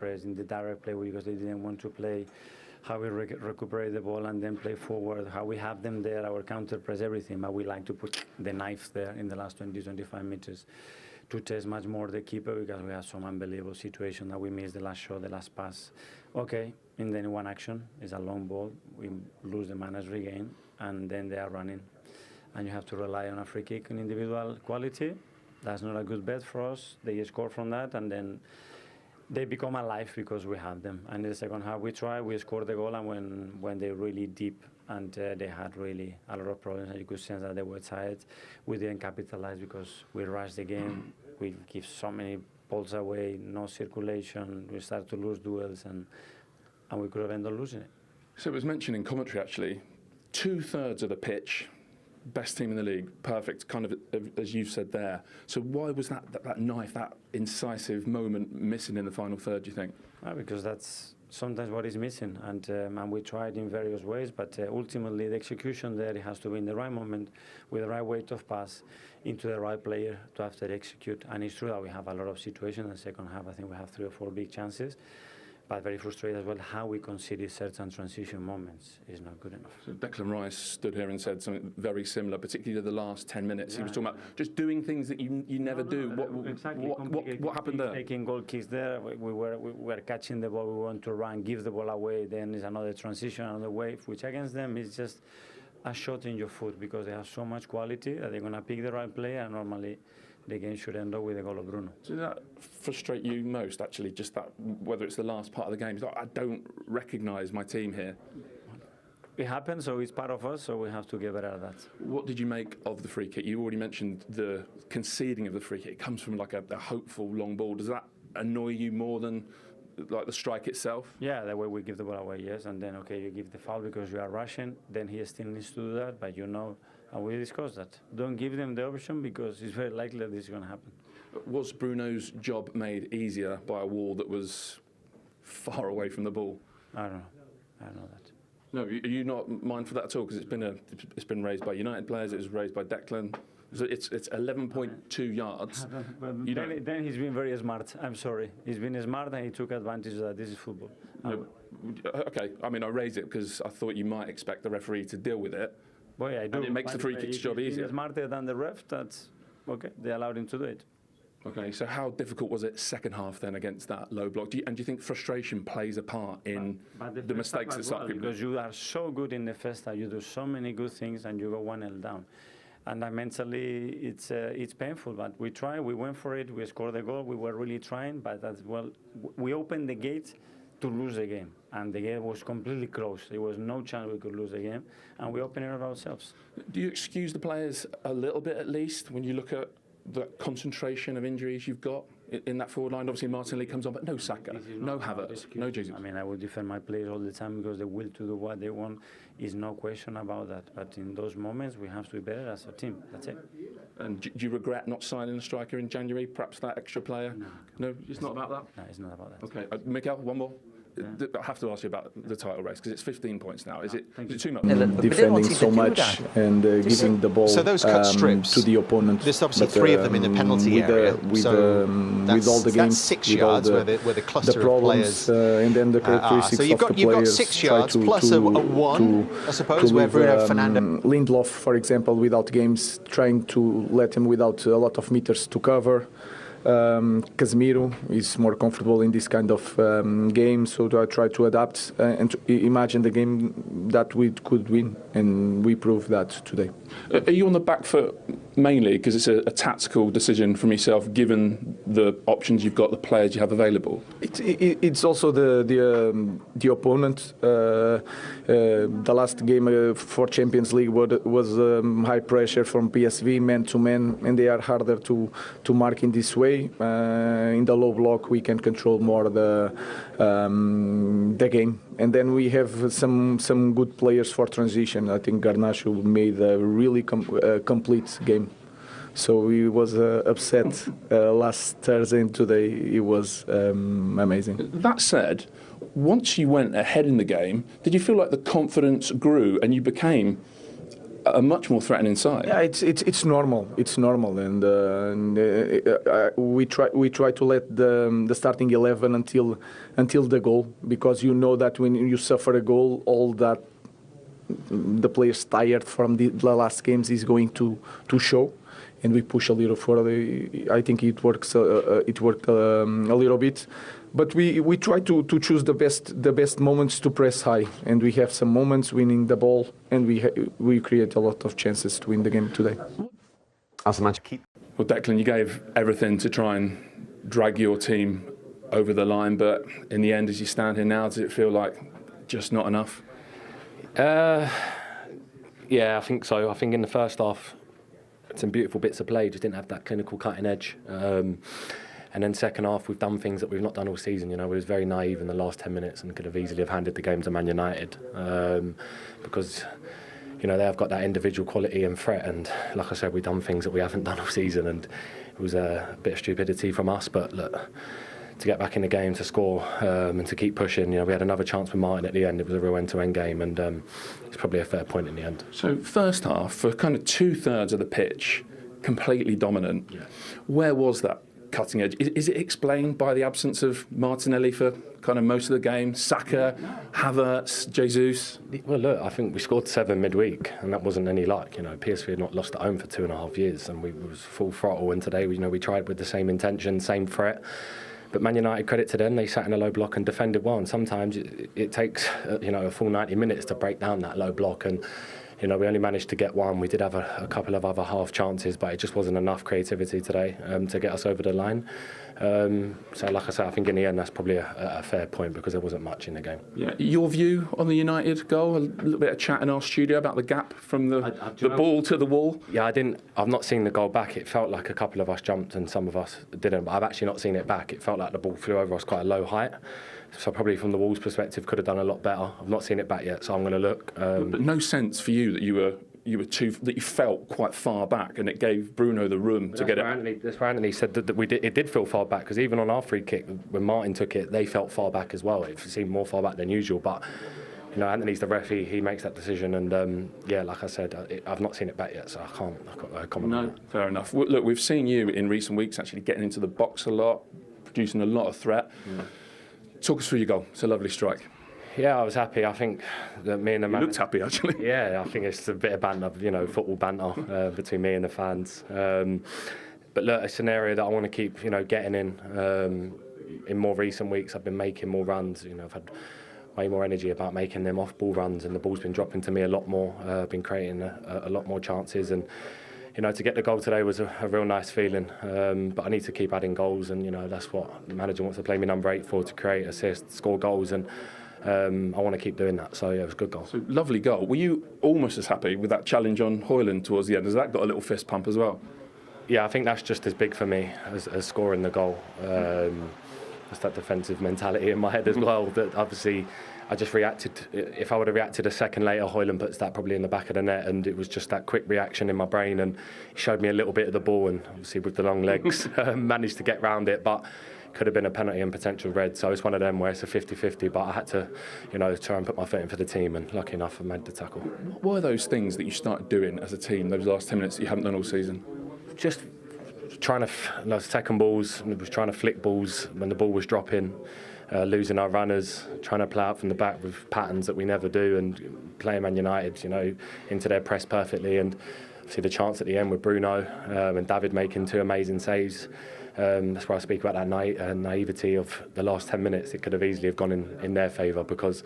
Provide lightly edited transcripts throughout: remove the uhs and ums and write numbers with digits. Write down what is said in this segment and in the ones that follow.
press in the direct play because they didn't want to play, how we recuperate the ball and then play forward, how we have them there, our counter press, everything. But we like to put the knife there in the last 20-25 meters to test much more the keeper because we have some unbelievable situation that we missed the last shot, the last pass. Okay, and then one action is a long ball. We lose the man as regain, and then they are running. And you have to rely on a free kick and individual quality. That's not a good bet for us. They score from that, and then they become alive because we have them. And in the second half, we scored the goal, and when they're really deep, and they had really a lot of problems, and you could sense that they were tired. We didn't capitalize because we rushed the game. We give so many balls away, no circulation. We start to lose duels, and we could have ended up losing it. So it was mentioned in commentary, actually, 2/3 of the pitch, best team in the league, perfect, kind of as you've said there. So why was that knife, that incisive moment missing in the final third, do you think? Because that's sometimes what is missing, and we tried in various ways, but ultimately the execution there, it has to be in the right moment with the right weight of pass into the right player to have to execute. And it's true that we have a lot of situations in the second half. I think we have 3 or 4 big chances, but very frustrated as well how we consider certain transition moments is not good enough. So Declan Rice stood here and said something very similar, particularly the last 10 minutes. He was talking about just doing things that you never do. What happened there? Taking goal kicks there. We were catching the ball. We want to run, give the ball away. Then there's another transition, another wave, which against them is just a shot in your foot because they have so much quality that they're going to pick the right player, and normally the game should end up with a goal of Bruno. Does that frustrate you most, actually, just that, whether it's the last part of the game? It's like, I don't recognise my team here. It happens, so it's part of us, so we have to get better at that. What did you make of the free kick? You already mentioned the conceding of the free kick. It comes from like a hopeful long ball. Does that annoy you more than like the strike itself? Yeah, the way we give the ball away, yes, and then, okay, you give the foul because you are rushing, then he still needs to do that, but you know, and we discussed that. Don't give them the option because it's very likely that this is going to happen. Was Bruno's job made easier by a wall that was far away from the ball? I don't know. I don't know that. No, are you not mindful of that at all? Because it's been raised by United players. It was raised by Declan. So it's 11.2 yards. Then he's been very smart. I'm sorry. He's been smart and he took advantage of that. This is football. No, okay, I mean, I raised it because I thought you might expect the referee to deal with it. Well, yeah, I do. And it makes the free kick's job easier. He's smarter than the ref. That's okay. They allowed him to do it. Okay, so how difficult was it second half then against that low block? Do you think frustration plays a part in the mistakes that start people? Because you are so good in the first half, you do so many good things and you go 1-0 down. And mentally, it's painful, but we tried, we went for it, we scored the goal, we were really trying, but as well, we opened the gate to lose the game. And the game was completely closed. There was no chance we could lose the game, and we opened it up ourselves. Do you excuse the players a little bit at least when you look at the concentration of injuries you've got in that forward line? Obviously Martinelli comes on, but no Saka, no Havertz, no Jesus. I mean, I will defend my players all the time because the will to do what they want is no question about that. But in those moments, we have to be better as a team. That's it. And do you regret not signing a striker in January, perhaps that extra player? No, it's not about that? No, it's not about that. Okay, Miguel, one more. Yeah. I have to ask you about the title race because it's 15 points now. Is it too much? Defending so much and giving the ball so those cut strips, to the opponent. There's obviously 3 of them in the penalty area. With all the games, 6 yards where the cluster of players and then the characteristics so you've got 6 yards plus a 1, I suppose, where Bruno Fernandes. Lindelof, for example, without games, trying to let him without a lot of meters to cover. Casemiro is more comfortable in this kind of game, so I try to adapt and to imagine the game that we could win, and we proved that today. Are you on the back foot mainly because it's a tactical decision from yourself, given the options you've got, the players you have available? It's also the opponent. The last game for Champions League was high pressure from PSV, man to man, and they are harder to mark in this way. In the low block, we can control more the game, and then we have some good players for transition. I think Garnacho made a really complete game. So he was upset last Thursday, and today it was amazing. That said, once you went ahead in the game, did you feel like the confidence grew and you became a much more threatening side. Yeah, it's normal. It's normal, and we try to let the starting 11 until the goal, because you know that when you suffer a goal, all that the players tired from the last games is going to show, and we push a little further. I think it works. It worked a little bit. But we try to choose the best moments to press high, and we have some moments winning the ball, and we create a lot of chances to win the game today. Well, Declan, you gave everything to try and drag your team over the line, but in the end, as you stand here now, does it feel like just not enough? Yeah, I think so. I think in the first half, some beautiful bits of play, just didn't have that clinical cutting edge. And then second half, we've done things that we've not done all season. You know, we was very naive in the last 10 minutes and could have easily have handed the game to Man United, because, you know, they have got that individual quality and threat. And like I said, we've done things that we haven't done all season, and it was a bit of stupidity from us. But look, to get back in the game, to score, and to keep pushing. You know, we had another chance with Martin at the end. It was a real end-to-end game, and it's probably a fair point in the end. So first half, for kind of 2/3 of the pitch, completely dominant. Yeah. Where was that cutting edge? Is it explained by the absence of Martinelli for kind of most of the game? Saka, Havertz, Jesus? Well, look, I think we scored 7 midweek, and that wasn't any luck. You know, PSV had not lost at home for 2.5 years, and we was full throttle. And today, we tried with the same intention, same threat. But Man United, credit to them, they sat in a low block and defended well. And sometimes it takes a full 90 minutes to break down that low block. And you know, we only managed to get one. We did have a couple of other half chances, but it just wasn't enough creativity today to get us over the line. So, like I said, I think in the end that's probably a fair point, because there wasn't much in the game. Yeah. Your view on the United goal? A little bit of chat in our studio about the gap from the ball to the wall. Yeah, I've not seen the goal back. It felt like a couple of us jumped and some of us didn't. But I've actually not seen it back. It felt like the ball flew over us quite a low height. So probably from the Wolves' perspective, could have done a lot better. I've not seen it back yet, so I'm going to look. But no sense for you that you felt quite far back, and it gave Bruno the room to get it. That's where Anthony said that it did feel far back, because even on our free kick, when Martin took it, they felt far back as well. It seemed more far back than usual, but you know, Anthony's the ref. He makes that decision, and yeah, like I said, I've not seen it back yet, so I can't comment. No, fair enough. Look, we've seen you in recent weeks actually getting into the box a lot, producing a lot of threat. Yeah. Talk us through your goal. It's a lovely strike. Yeah, I was happy. I think that me and the man... You looked happy, actually. Yeah, I think it's a bit of banter, football banter between me and the fans. But look, it's an area that I want to keep, getting in. In more recent weeks, I've been making more runs. I've had way more energy about making them off-ball runs, and the ball's been dropping to me a lot more. I've been creating a lot more chances, and to get the goal today was a real nice feeling. But I need to keep adding goals, and that's what the manager wants to play me number 8 for, to create, assist, score goals, and I want to keep doing that. So yeah, it was a good goal. So lovely goal. Were you almost as happy with that challenge on Højlund towards the end? Has that got a little fist pump as well? Yeah, I think that's just as big for me as scoring the goal. That's that defensive mentality in my head as well. That obviously I just reacted. If I would have reacted a second later, Højlund puts that probably in the back of the net, and it was just that quick reaction in my brain, and he showed me a little bit of the ball, and obviously with the long legs managed to get round it, but could have been a penalty and potential red. So it's one of them where it's a 50-50, but I had to try and put my foot in for the team, and lucky enough I made the tackle. What were those things that you started doing as a team, those last 10 minutes that you haven't done all season? Just trying to second balls, was trying to flick balls when the ball was dropping, losing our runners, trying to play out from the back with patterns that we never do, and playing Man United, into their press perfectly. And see the chance at the end with Bruno and David making 2 amazing saves. That's where I speak about that naivety of the last 10 minutes. It could have easily have gone in their favour, because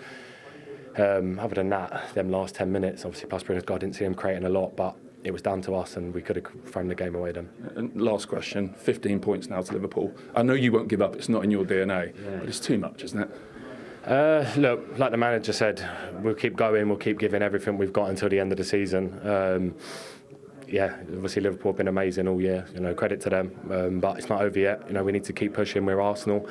other than that, them last 10 minutes, obviously plus Bruno's goal, I didn't see him creating a lot, but it was down to us, and we could have thrown the game away then. And last question, 15 points now to Liverpool. I know you won't give up, it's not in your DNA, but it's too much, isn't it? Look, like the manager said, we'll keep going, we'll keep giving everything we've got until the end of the season. Yeah, obviously Liverpool have been amazing all year, credit to them, but it's not over yet. We need to keep pushing. We're Arsenal,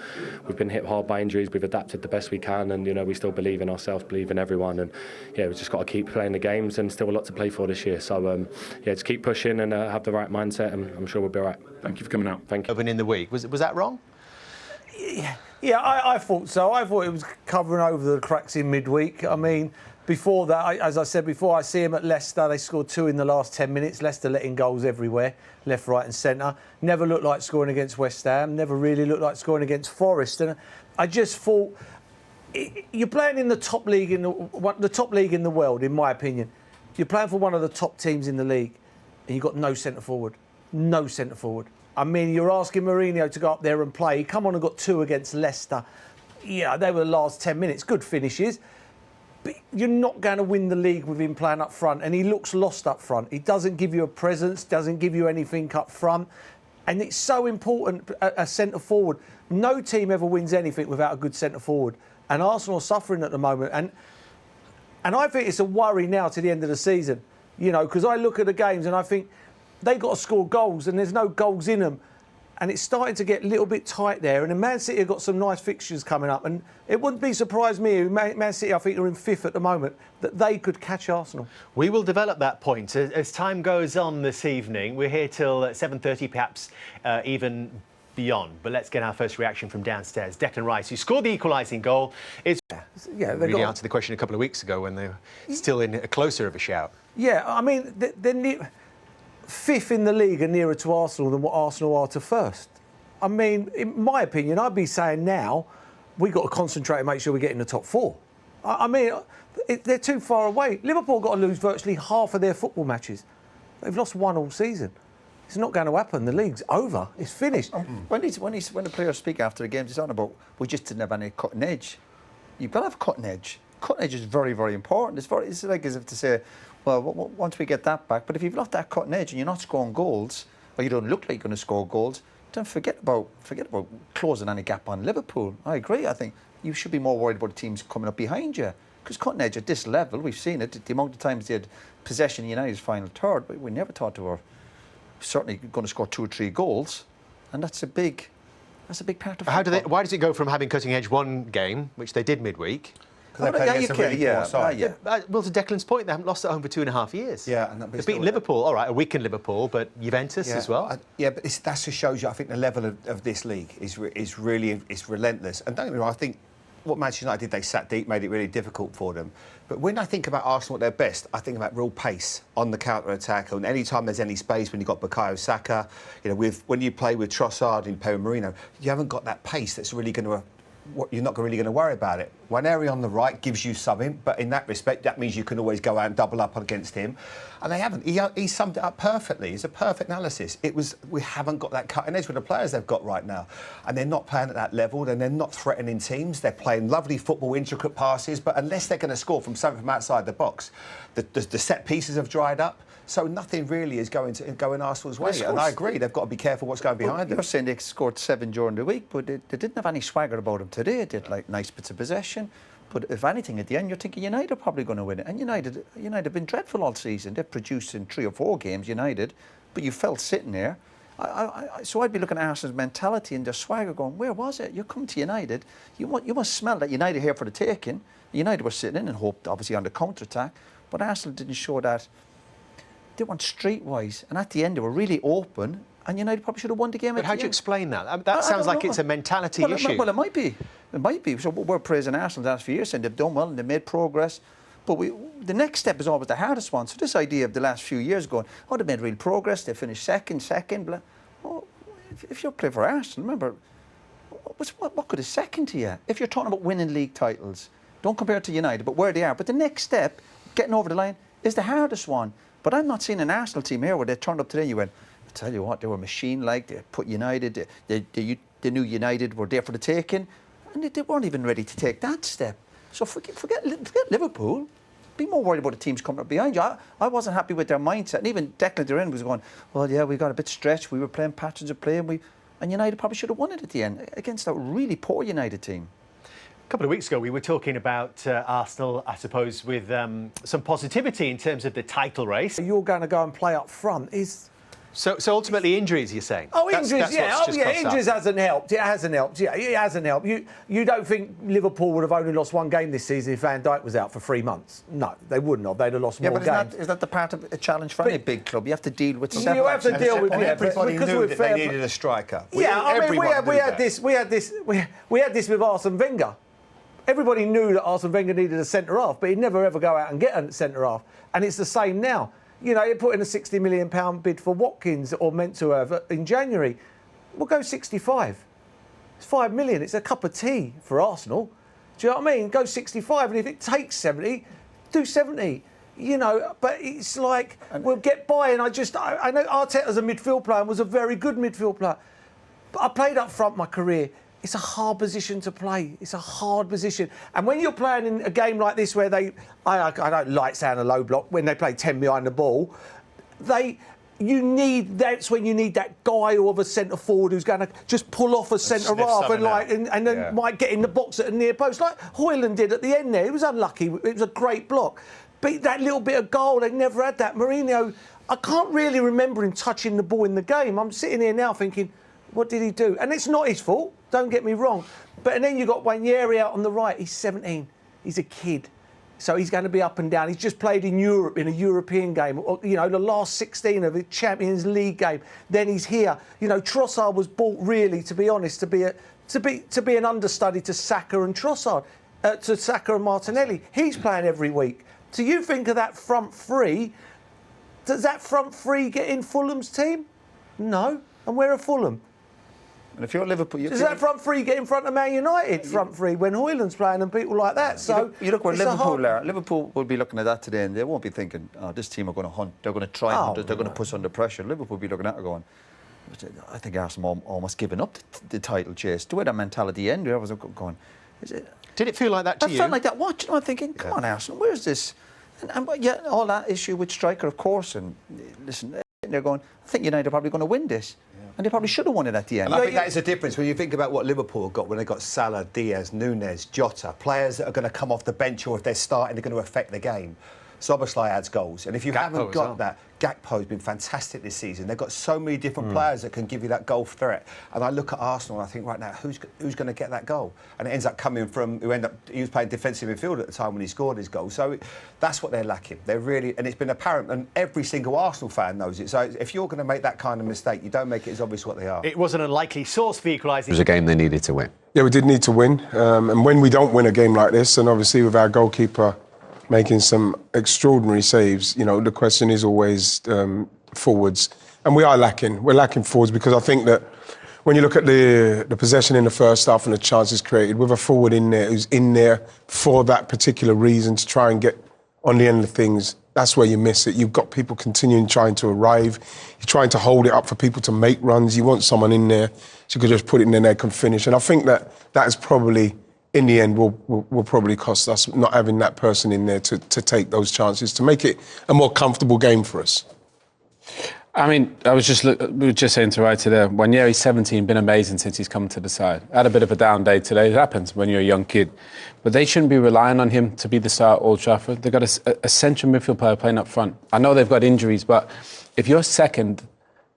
we've been hit hard by injuries, we've adapted the best we can, and we still believe in ourselves, believe in everyone, and yeah, we've just got to keep playing the games, and still a lot to play for this year. So yeah, just keep pushing and have the right mindset, and I'm sure we'll be all right. Thank you for coming out. Thank you. In the week, was that wrong? Yeah, I thought so. I thought it was covering over the cracks in midweek. I mean, Before that, as I said before, I see him at Leicester. They scored 2 in the last 10 minutes. Leicester letting goals everywhere, left, right and centre. Never looked like scoring against West Ham. Never really looked like scoring against Forest. And I just thought, you're playing in the top league in the top league in the world, in my opinion. You're playing for one of the top teams in the league, and you've got no centre forward. No centre forward. I mean, you're asking Mourinho to go up there and play. He come on and got 2 against Leicester. Yeah, they were the last 10 minutes. Good finishes. But you're not going to win the league with him playing up front. And he looks lost up front. He doesn't give you a presence, doesn't give you anything up front. And it's so important, a centre forward. No team ever wins anything without a good centre forward. And Arsenal are suffering at the moment. And I think it's a worry now to the end of the season. You know, because I look at the games and I think they've got to score goals and there's no goals in them. And it's starting to get a little bit tight there. And then Man City have got some nice fixtures coming up. And it wouldn't be surprised me, Man City, I think, are in 5th at the moment, that they could catch Arsenal. We will develop that point as time goes on this evening. We're here till 7:30, perhaps even beyond. But let's get our first reaction from downstairs. Declan Rice, who scored the equalising goal, is really answered the question a couple of weeks ago when they were still in a closer of a shout. Yeah, I mean, they're 5th in the league and nearer to Arsenal than what Arsenal are to 1st. I mean, in my opinion, I'd be saying now we've got to concentrate and make sure we get in the top 4. I mean, they're too far away. Liverpool got to lose virtually half of their football matches. They've lost 1 all season. It's not going to happen. The league's over. It's finished. When the players speak after the games, it's on about we just didn't have any cutting edge. You've got to have cutting edge. Cutting edge is very, very important. It's like as if to say, well, once we get that back, but if you've lost that cutting edge and you're not scoring goals, or you don't look like you're going to score goals, then forget about closing any gap on Liverpool. I agree. I think you should be more worried about the teams coming up behind you. Because cutting edge at this level, we've seen it. The amount of times they had possession in United's final third, but we never thought they were certainly going to score 2 or 3 goals, and that's a big part of football. Why does it go from having cutting edge one game, which they did midweek? Because they played against a really poor side. Well, to Declan's point, they haven't lost at home for 2.5 years. Yeah, and they've beaten Liverpool, all right, a weakened Liverpool, but Juventus as well. But that just shows you, I think, the level of this league is really relentless. And don't get me wrong, I think what Manchester United did, they sat deep, made it really difficult for them. But when I think about Arsenal at their best, I think about real pace on the counter-attack. And any time there's any space, when you've got Bukayo Saka, when you play with Trossard and Pedro Marino, you haven't got that pace that's really going to... You're not really going to worry about it. One area on the right gives you something, but in that respect, that means you can always go out and double up against him. And they haven't. He summed it up perfectly. It's a perfect analysis. We haven't got that cutting edge with the players they've got right now. And they're not playing at that level, and they're not threatening teams. They're playing lovely football, intricate passes, but unless they're going to score from something from outside the box, the set pieces have dried up. So nothing really is going in Arsenal's way. And I agree, they've got to be careful what's going behind them. You're saying they scored 7 during the week, but they didn't have any swagger about them today. They had like nice bits of possession. But if anything, at the end, you're thinking United are probably going to win it. And United have been dreadful all season. They've produced in 3 or 4 games, United. But you felt sitting there. So I'd be looking at Arsenal's mentality and their swagger going, where was it? You're coming to United. You must smell that United here for the taking. United were sitting in and hoped, obviously, on the counter-attack. But Arsenal didn't show that. They weren't streetwise, and at the end they were really open, and United probably should have won the game. But how do you explain that? I mean, that sounds like it's a mentality issue. Well, it might be. It might be. So we're praising Arsenal the last few years, saying they've done well and they've made progress. But the next step is always the hardest one. So this idea of the last few years going, oh, they made real progress, they finished second, blah. Oh, if you're playing for Arsenal, remember, what could a second to you? If you're talking about winning league titles, don't compare it to United, but where they are. But the next step, getting over the line, is the hardest one. But I'm not seeing an Arsenal team here where they turned up today and you went, I tell you what, they were machine-like, they put United, they knew United were there for the taking, and they weren't even ready to take that step. So forget Liverpool. Be more worried about the teams coming up behind you. I wasn't happy with their mindset. And even Declan Duran was going, well, yeah, we got a bit stretched, we were playing patterns of play, and United probably should have won it at the end against a really poor United team. A couple of weeks ago, we were talking about Arsenal, I suppose, with some positivity in terms of the title race. You're going to go and play up front is... So ultimately injuries, you're saying? Oh, injuries, injuries hasn't helped. It hasn't helped. Yeah, it hasn't helped. You don't think Liverpool would have only lost 1 game this season if Van Dijk was out for 3 months? No, they wouldn't have. They'd have lost more games. Is that the part of a challenge for any big club? You have to deal with setbacks. You have to deal with everybody knew that they needed a striker. Yeah, I mean, we had this with Arsene Wenger. Everybody knew that Arsene Wenger needed a centre-half, but he'd never ever go out and get a centre-half. And it's the same now. You know, he put in a £60 million bid for Watkins, or meant to have, in January. We'll go 65. It's £5 million. It's a cup of tea for Arsenal. Do you know what I mean? Go 65, and if it takes 70, do 70. You know, but it's like, we'll get by, and I know Arteta's a midfield player and was a very good midfield player. But I played up front my career. It's a hard position to play. It's a hard position. And when you're playing in a game like this where I don't like saying a low block, when they play 10 behind the ball, that's when you need that guy of a centre forward who's going to just pull off a centre half and then might get in the box at a near post, like Højlund did at the end there. It was unlucky. It was a great block. But that little bit of goal, they never had that. Mourinho, I can't really remember him touching the ball in the game. I'm sitting here now thinking, what did he do? And it's not his fault, don't get me wrong. But and then you've got Wanyeri out on the right. He's 17. He's a kid. So he's going to be up and down. He's just played in Europe, in a European game. You know, the last 16 of the Champions League game. Then he's here. You know, Trossard was bought, really, to be honest, to be an understudy to Saka and Trossard, to Saka and Martinelli. He's playing every week. So you think of that front three. Does that front three get in Fulham's team? No. And where are Fulham? And if you're Liverpool, does that front three get in front of Man United front three when Højlund's playing and people like that? So you look where Liverpool are. Liverpool will be looking at that today, and they won't be thinking, "Oh, this team are going to hunt. They're going to try. They're going to put us under pressure." Liverpool will be looking at it going, "I think Arsenal almost given up the title chase." The way that mentality ended, I was going, "Is it?" Did it feel like that to you? It felt like that. What? You know, I'm thinking, "Come on, Arsenal, where's this?" And yeah, all that issue with striker, of course. And listen, they're going, "I think United are probably going to win this." And they probably should have won it at the end. And I think that is a difference when you think about what Liverpool got when they got Salah, Diaz, Nunez, Jota, players that are going to come off the bench, or if they're starting, they're going to affect the game. Szoboszlai adds goals, and if you haven't got that, Gakpo's been fantastic this season. They've got so many different players that can give you that goal threat. And I look at Arsenal and I think right now, who's going to get that goal? And it ends up coming from he was playing defensive midfield at the time when he scored his goal. So that's what they're lacking. They're really, and it's been apparent, and every single Arsenal fan knows it. So if you're going to make that kind of mistake, you don't make it as obvious what they are. It was an unlikely source for equalising. It was a game they needed to win. Yeah, we did need to win. And when we don't win a game like this, and obviously with our goalkeeper making some extraordinary saves, you know, the question is always forwards. And we are lacking. We're lacking forwards because I think that when you look at the possession in the first half and the chances created, with a forward in there who's in there for that particular reason to try and get on the end of things, that's where you miss it. You've got people continuing trying to arrive. You're trying to hold it up for people to make runs. You want someone in there so you could just put it in there and they can finish. And I think that is probably, in the end, will probably cost us not having that person in there to take those chances, to make it a more comfortable game for us. I mean, we were just saying to Wrighty there, Wanyeri's 17, been amazing since he's come to the side. Had a bit of a down day today. It happens when you're a young kid. But they shouldn't be relying on him to be the star at Old Trafford. They've got a central midfield player playing up front. I know they've got injuries, but if you're second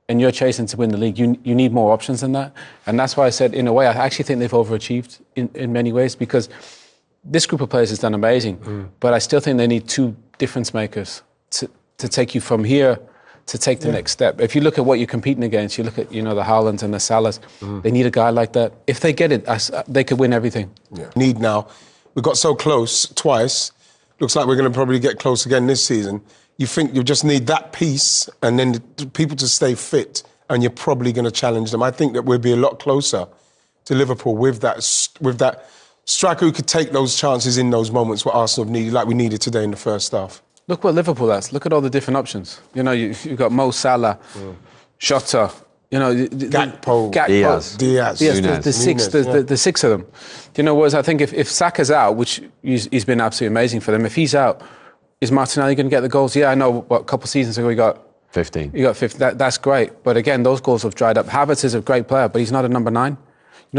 and you're chasing to win the league, you need more options than that. And that's why I said, in a way, I actually think they've overachieved in many ways, because this group of players has done amazing. But I still think they need two difference makers to take you from here to take the next step. If you look at what you're competing against, you look at, the Haalands and the Salahs, they need a guy like that. If they get it, they could win everything. Yeah. Need now. We got so close twice. Looks like we're going to probably get close again this season. You think you just need that piece and then the people to stay fit, and you're probably going to challenge them. I think that we'll be a lot closer to Liverpool with that striker who could take those chances in those moments what Arsenal needed, like we needed today in the first half. Look what Liverpool has. Look at all the different options. You've got Mo Salah, Jota, Gakpo, Diaz. The six of them. Whereas I think if Saka's out, which he's been absolutely amazing for them, if he's out, is Martinelli going to get the goals? Yeah, I know. A couple of seasons ago he got 15. He got 15. That's great. But again, those goals have dried up. Havertz is a great player, but he's not a number 9.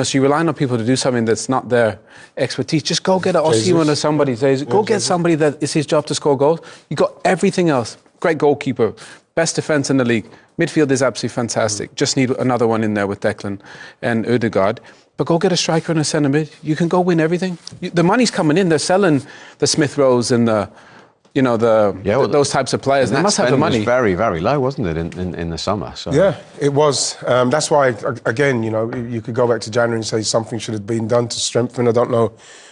So you're relying on people to do something that's not their expertise. Just go get an Osimhen or somebody. Go get somebody that it's his job to score goals. You got everything else. Great goalkeeper, best defence in the league. Midfield is absolutely fantastic. Just need another one in there with Declan and Ødegaard. But go get a striker and a centre mid. You can go win everything. The money's coming in. They're selling the Smith Rowes and those types of players. They must have the money. It was very, very low, wasn't it, in the summer? So. Yeah, it was. That's why, again, you could go back to January and say something should have been done to strengthen. I don't know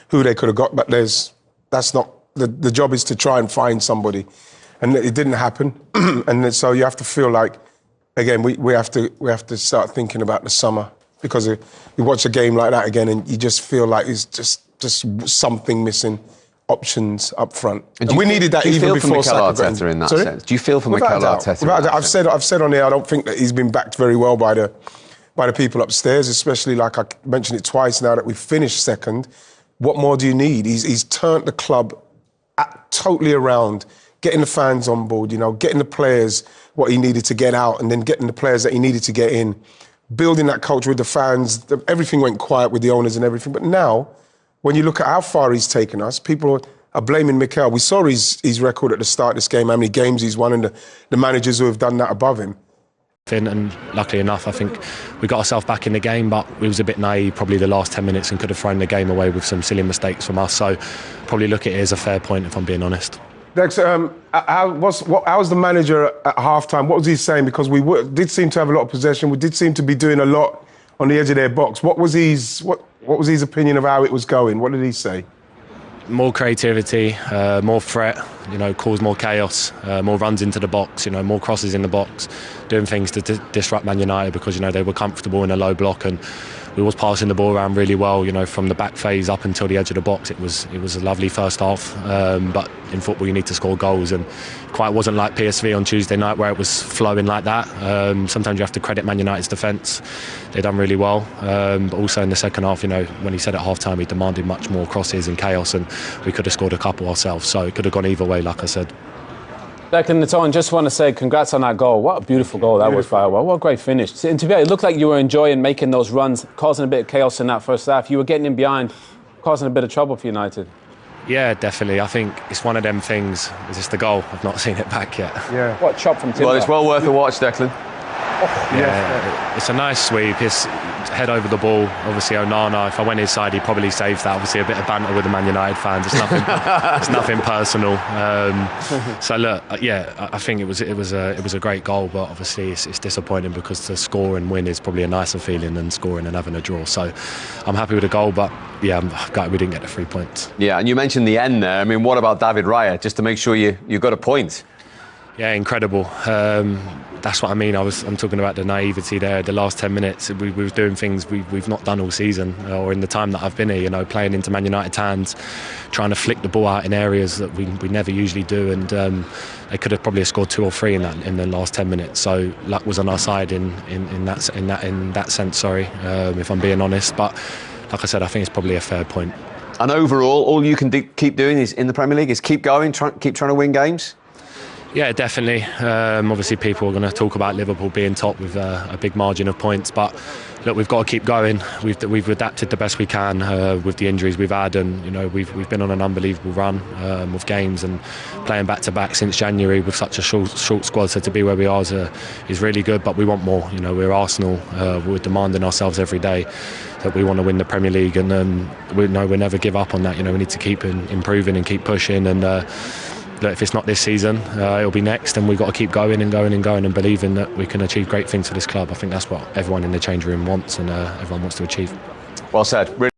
who they could have got, but that's not the job is to try and find somebody, and it didn't happen. And so you have to feel like, again, we have to start thinking about the summer, because you watch a game like that again and you just feel like it's just something missing. Options up front, and we needed that even before Saka got injured. In that sense, do you feel for Mikel Arteta? I've said on here, I don't think that he's been backed very well by the people upstairs, especially, like I mentioned it twice now, that we've finished second. What more do you need? He's turned the club totally around, getting the fans on board, getting the players what he needed to get out, and then getting the players that he needed to get in, building that culture with the fans. Everything went quiet with the owners and everything, but now, when you look at how far he's taken us, people are blaming Mikel. We saw his record at the start of this game, how many games he's won, and the managers who have done that above him. And luckily enough, I think we got ourselves back in the game, but we was a bit naive probably the last 10 minutes and could have thrown the game away with some silly mistakes from us. So probably look at it as a fair point, if I'm being honest. Dex, how was the manager at half-time? What was he saying? Because we did seem to have a lot of possession. We did seem to be doing a lot on the edge of their box. What was his opinion of how it was going? What did he say? More creativity, more threat, cause more chaos, more runs into the box, more crosses in the box, doing things to disrupt Man United, because, they were comfortable in a low block, and we was passing the ball around really well, from the back phase up until the edge of the box. It was a lovely first half, but in football you need to score goals, and quite wasn't like PSV on Tuesday night where it was flowing like that. Sometimes you have to credit Man United's defence. They done really well, but also in the second half, when he said at half time he demanded much more crosses and chaos, and we could have scored a couple ourselves, so it could have gone either way, like I said. Declan, Natone, just want to say congrats on that goal. What a beautiful goal that was, Firewall. What a great finish. And to be honest, it looked like you were enjoying making those runs, causing a bit of chaos in that first half. You were getting in behind, causing a bit of trouble for United. Yeah, definitely. I think it's one of them things. Is this the goal? I've not seen it back yet. Yeah. What a chop from Timber. Well, it's well worth a watch, Declan. Yeah, it's a nice sweep. It's head over the ball. Obviously, Onana, if I went inside, he probably saves that. Obviously, a bit of banter with the Man United fans. It's nothing. It's nothing personal. So look, I think it was a great goal, but obviously it's disappointing because to score and win is probably a nicer feeling than scoring and having a draw. So I'm happy with the goal, but yeah, I'm gutted we didn't get the 3 points. Yeah, and you mentioned the end there. I mean, what about David Raya? Just to make sure you got a point. Yeah, incredible. That's what I mean. I'm talking about the naivety there. The last 10 minutes, we was doing things we've not done all season, or in the time that I've been here. Playing into Man United's hands, trying to flick the ball out in areas that we never usually do, and they could have probably scored 2 or 3 in the last 10 minutes. So luck was on our side in that sense. Sorry, if I'm being honest. But like I said, I think it's probably a fair point. And overall, all you can keep doing is in the Premier League is keep going, keep trying to win games. Yeah, definitely. Obviously, people are going to talk about Liverpool being top with a big margin of points, but look, we've got to keep going. We've adapted the best we can with the injuries we've had, and we've been on an unbelievable run with games and playing back to back since January with such a short squad. So to be where we are is really good, but we want more. We're Arsenal. We're demanding ourselves every day that we want to win the Premier League, and we'll never give up on that. We need to keep improving and keep pushing, and. Look, if it's not this season, it'll be next, and we've got to keep going and going and going and believing that we can achieve great things for this club. I think that's what everyone in the change room wants, and everyone wants to achieve. Well said.